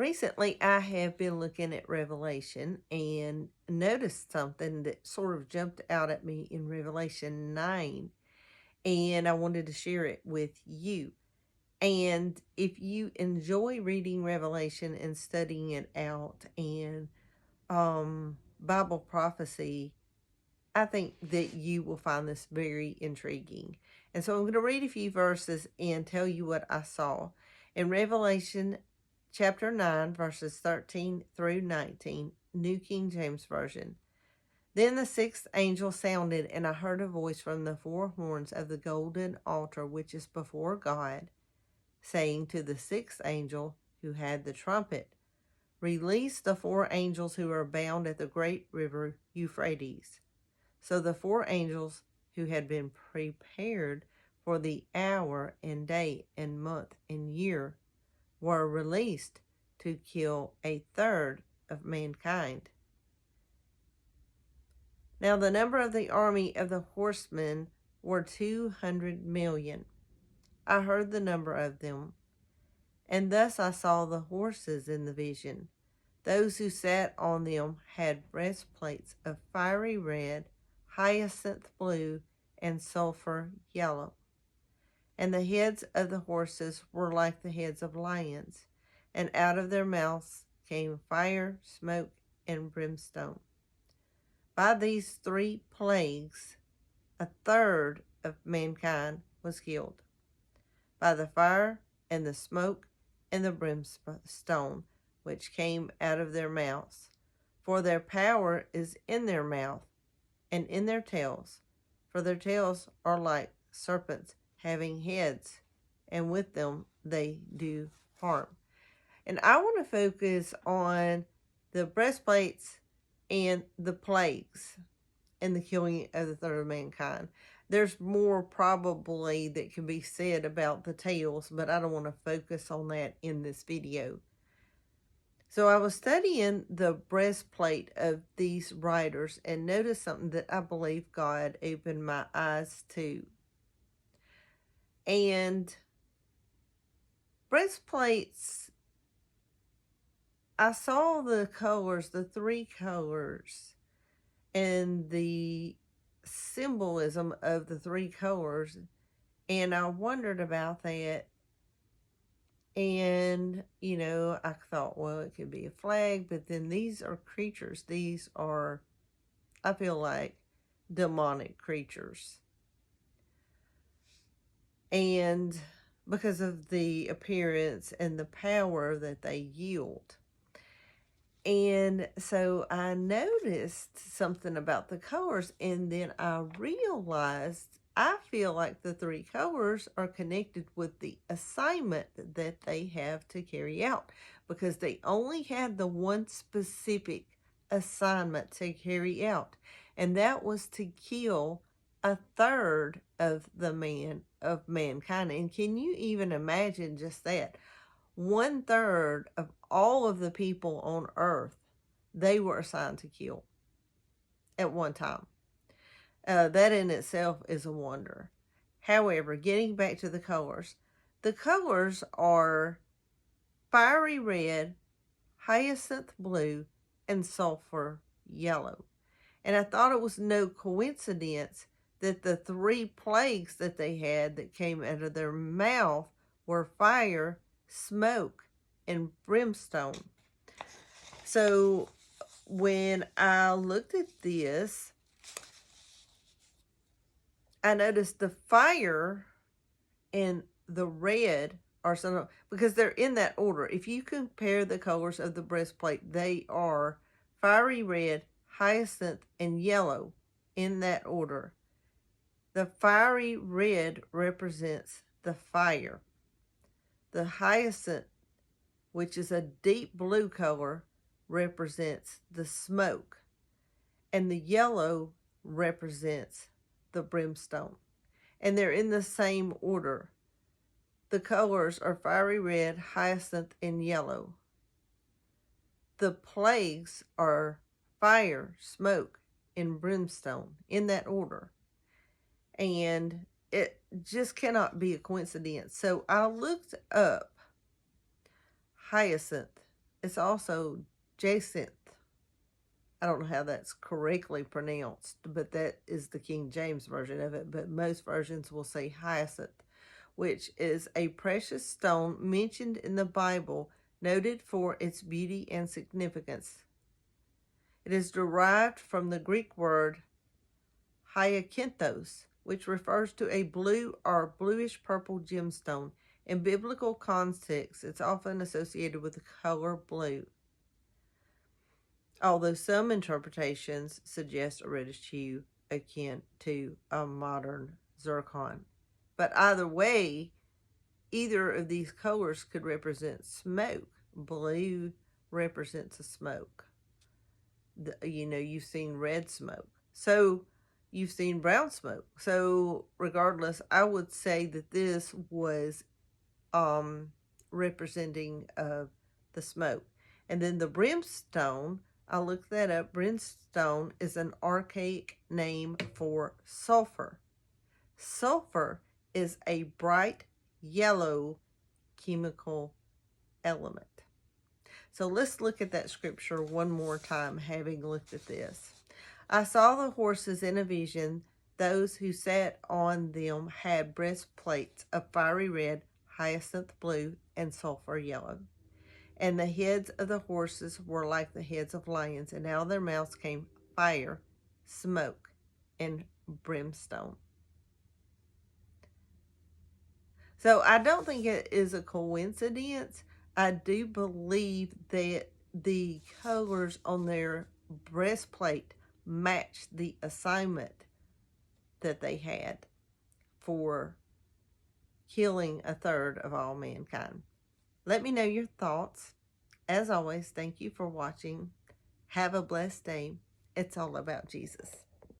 Recently, I have been looking at Revelation and noticed something that sort of jumped out at me in Revelation 9, and I wanted to share it with you. And if you enjoy reading Revelation and studying it out and Bible prophecy, I think that you will find this very intriguing. And so I'm going to read a few verses and tell you what I saw. In Revelation chapter 9, verses 13 through 19, New King James Version. Then the sixth angel sounded, and I heard a voice from the four horns of the golden altar which is before God, saying to the sixth angel who had the trumpet, Release the four angels who are bound at the great river Euphrates. So the four angels who had been prepared for the hour and day and month and year were released to kill a third of mankind. Now the number of the army of the horsemen were 200 million. I heard the number of them, and thus I saw the horses in the vision. Those who sat on them had breastplates of fiery red, hyacinth blue, and sulfur yellow. And the heads of the horses were like the heads of lions, and out of their mouths came fire, smoke, and brimstone. By these three plagues, a third of mankind was killed. By the fire, and the smoke, and the brimstone, which came out of their mouths. For their power is in their mouth, and in their tails, for their tails are like serpents having heads, and with them they do harm. And I want to focus on the breastplates and the plagues and the killing of the third of mankind. There's more probably that can be said about the tails, but I don't want to focus on that in this video. So I was studying the breastplate of these riders and noticed something that I believe God opened my eyes to. And breastplates, I saw the colors, the three colors, and the symbolism of the three colors, and I wondered about that. And, I thought, well, it could be a flag, but then these are creatures. These are, I feel like, demonic creatures. And because of the appearance and the power that they yield. And so I noticed something about the colors, and then I realized I feel like the three colors are connected with the assignment that they have to carry out, because they only had the one specific assignment to carry out, and that was to kill a third of mankind. And can you even imagine just that? 1/3 of all of the people on earth, they were assigned to kill at one time. That in itself is a wonder. However, getting back to the colors are fiery red, hyacinth blue, and sulfur yellow. And I thought it was no coincidence that the three plagues that they had that came out of their mouth were fire, smoke, and brimstone. So when I looked at this, I noticed the fire and the red are some, because they're in that order. If you compare the colors of the breastplate, they are fiery red, hyacinth, and yellow in that order. The fiery red represents the fire. The hyacinth, which is a deep blue color, represents the smoke. And the yellow represents the brimstone. And they're in the same order. The colors are fiery red, hyacinth, and yellow. The plagues are fire, smoke, and brimstone in that order. And it just cannot be a coincidence. So I looked up hyacinth, It's also jacinth. I don't know how that's correctly pronounced, but that is the King James version of it. But most versions will say hyacinth, which is a precious stone mentioned in the Bible, noted for its beauty and significance. It is derived from the Greek word hyacinthos, which refers to a blue or bluish purple gemstone. In biblical context, it's often associated with the color blue, although some interpretations suggest a reddish hue akin to a modern zircon. But either way, either of these colors could represent smoke. Blue represents a smoke. You've seen red smoke. So you've seen brown smoke. So regardless, I would say that this was representing the smoke. And then the brimstone, I looked that up. Brimstone is an archaic name for sulfur. Sulfur is a bright yellow chemical element. So let's look at that scripture one more time, having looked at this. I saw the horses in a vision. Those who sat on them had breastplates of fiery red, hyacinth blue, and sulfur yellow. And the heads of the horses were like the heads of lions, and out of their mouths came fire, smoke, and brimstone. So I don't think it is a coincidence. I do believe that the colors on their breastplate match the assignment that they had for killing a third of all mankind. Let me know your thoughts. As always, thank you for watching. Have a blessed day. It's all about Jesus.